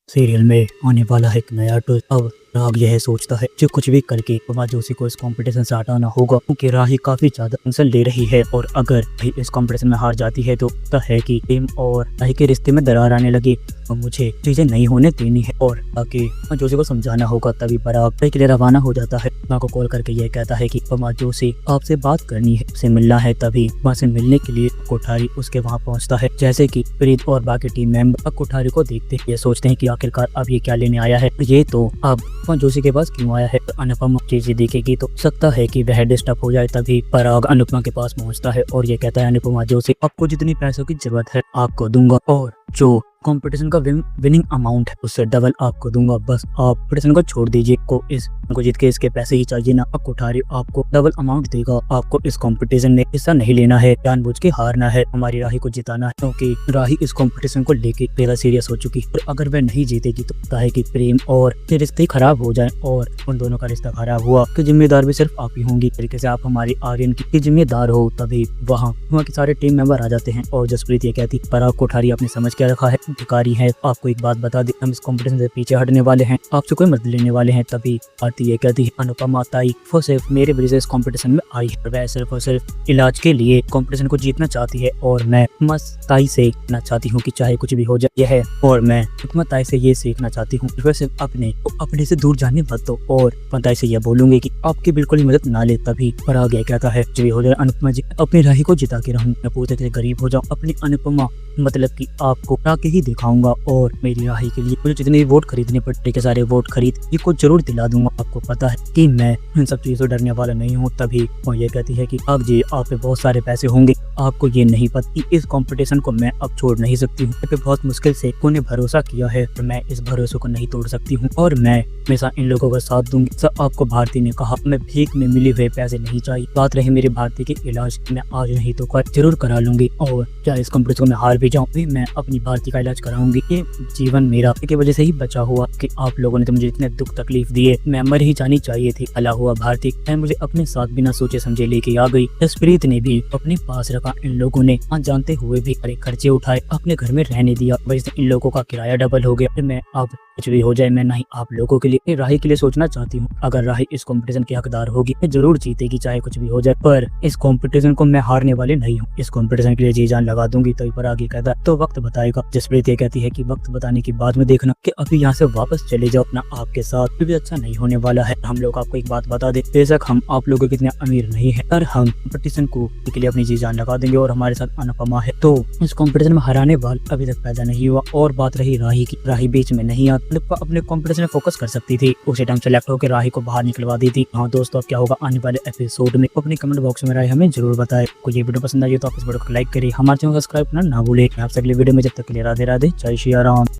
Serial में आने वाला है एक नया ट्विस्ट। अब राग यह सोचता है जो कुछ भी करके पमा जोशी को इस कंपटीशन से हटाना होगा, क्योंकि राही काफी ज्यादा टेंशन ले रही है और अगर राही इस कंपटीशन में हार जाती है तो पता है कि टीम और राही के रिश्ते में दरार आने लगी और मुझे चीजें नहीं होने देनी है और ताकि पमा जोशी को समझाना होगा। तभी पराग राही के लिए रवाना हो जाता है। पमा को कॉल करके यह कहता है कि पमा जोशी आपसे बात करनी है, उससे मिलना है। तभी वहाँ से मिलने के लिए कोठारी उसके वहाँ पहुँचता है। जैसे की प्रीत और बाकी टीम मेंबर कोठारी को देखते ये सोचते हैं कि आखिरकार अब ये क्या लेने आया है, ये तो अब पमा जोशी के पास क्यों आया है। तो अनुपमा चीजें देखेगी तो सकता है कि वह डिस्टर्ब हो जाए। तभी पराग अनुपमा के पास पहुंचता है और ये कहता है अनुपमा जोशी आपको जितनी पैसों की जरूरत है आपको दूंगा और जो कंपटीशन का विनिंग अमाउंट है उससे डबल आपको दूंगा। बस आप कंपटीशन को छोड़ दीजिए, को जीत के इसके पैसे ही चाहिए ना। अब कोठारी आपको डबल अमाउंट देगा। आपको इस कंपटीशन में हिस्सा नहीं लेना है, जानबूझ के हारना है, हमारी राही को जिताना है, क्योंकि राही इस कंपटीशन को लेके पहला सीरियस हो चुकी है। और अगर वह नहीं जीतेगी तो पता है कि प्रेम और रिश्ते खराब हो जाए और उन दोनों का रिश्ता खराब हुआ कि जिम्मेदार भी सिर्फ आप ही होंगी। तरीके से आप हमारी आर्यन की जिम्मेदार हो। तभी वहाँ के सारे टीम मेंबर आ जाते हैं और जसप्रीत ये कहती पराग कोठारी आपने समझ क्या रखा है, भिखारी है। आपको एक बात बता दें, हम इस कंपटीशन से पीछे हटने वाले हैं, आपसे कोई मदद लेने वाले हैं। तभी आरती ये कहती है अनुपमा ताई वो सिर्फ मेरे वजह से इस कंपटीशन में आई है, वह सिर्फ और सिर्फ इलाज के लिए कंपटीशन को जीतना चाहती है और मैं ताई से सीखना चाहती हूँ कि चाहे कुछ भी हो जाए यह है। और मैं अनुपमा ताई से ये सीखना चाहती हूँ वह सिर्फ अपने से दूर जाने मत दो और ताई से यह बोलूंगी कि आपकी बिल्कुल ही मदद ना ले। तभी पराग ये कहता है जो भी हो जाए अनुपमा जी अपनी राही को जिता के रहूँ, मैं पूरे तरह गरीब हो जाऊँ, अपनी अनुपमा मतलब कि आपको आके ही दिखाऊंगा और मेरी राही के लिए मुझे जितने वोट खरीदने पड़ते के सारे वोट खरीद ये को जरूर दिला दूंगा। आपको पता है कि मैं इन सब चीजों से डरने वाला नहीं हूँ। तभी वो ये कहती है कि आप जी आप पे बहुत सारे पैसे होंगे, आपको ये नहीं पता कि इस कंपटीशन को मैं अब छोड़ नहीं सकती हूँ। पे बहुत मुश्किल से उन्हें भरोसा किया है और मैं इस भरोसे को नहीं तोड़ सकती हूँ और मैं हमेशा इन लोगों का साथ दूंगी। सब आपको भारती ने कहा मैं भीख में मिली हुए पैसे नहीं चाहिए। बात रही मेरी भारती के इलाज, मैं आज नहीं तो कल जरूर करा लूंगी और क्या इस कंपटीशन में हार भी जाऊँ भी मैं अपनी भारती का इलाज कराऊंगी। ये जीवन मेरा की वजह से ही बचा हुआ कि आप लोगों ने तो मुझे इतने दुख तकलीफ दिए, मैं मर ही जानी चाहिए थी। अला हुआ भारती मुझे अपने साथ बिना सोचे समझे लेके आ गई। जसप्रीत ने भी अपने पास रखा, इन लोगों ने जानते हुए भी अरे खर्चे उठाए, अपने घर में रहने दिया, वजह से इन लोगों का किराया डबल हो गया। मैं अब कुछ भी हो जाए मैं नहीं आप लोगों के लिए राही के लिए सोचना चाहती हूँ। अगर राही इस कंपटीशन की हकदार होगी मैं जरूर जीतेगी चाहे कुछ भी हो जाए, पर इस कंपटीशन को मैं हारने वाली नहीं हूँ, इस कंपटीशन के लिए जी जान लगा दूंगी। तो पर आगे कहता है तो वक्त बताएगा। जसप्रीत ये कहती है कि वक्त बताने की बाद में देखना कि अभी यहाँ से वापस चले जाओ, अपना आपके साथ भी अच्छा नहीं होने वाला है। हम लोग आपको एक बात बता दे, बेशक हम आप लोगों के इतने अमीर नहीं है पर हम कंपटीशन को के लिए अपनी जी जान लगा देंगे और हमारे साथ अनुपमा है तो इस कंपटीशन में हराने वाला अभी तक पैदा नहीं हुआ। और बात रही राही की, राही बीच में नहीं आती, अपने कंपटीशन में फोकस कर सकती थी, उसी टाइम सेलेक्ट होकर राही को बाहर निकलवा दी थी। हाँ दोस्तों अब क्या होगा आने वाले एपिसोड में, अपने कमेंट बॉक्स में राय हमें जरूर बताएं। कोई ये वीडियो पसंद आई तो आप इस वीडियो को लाइक करिए, हमारे चैनल को सब्सक्राइब करना ना भूले। आपसे अगली वीडियो में जब तक के लिए राधे राधे, जय श्री राम।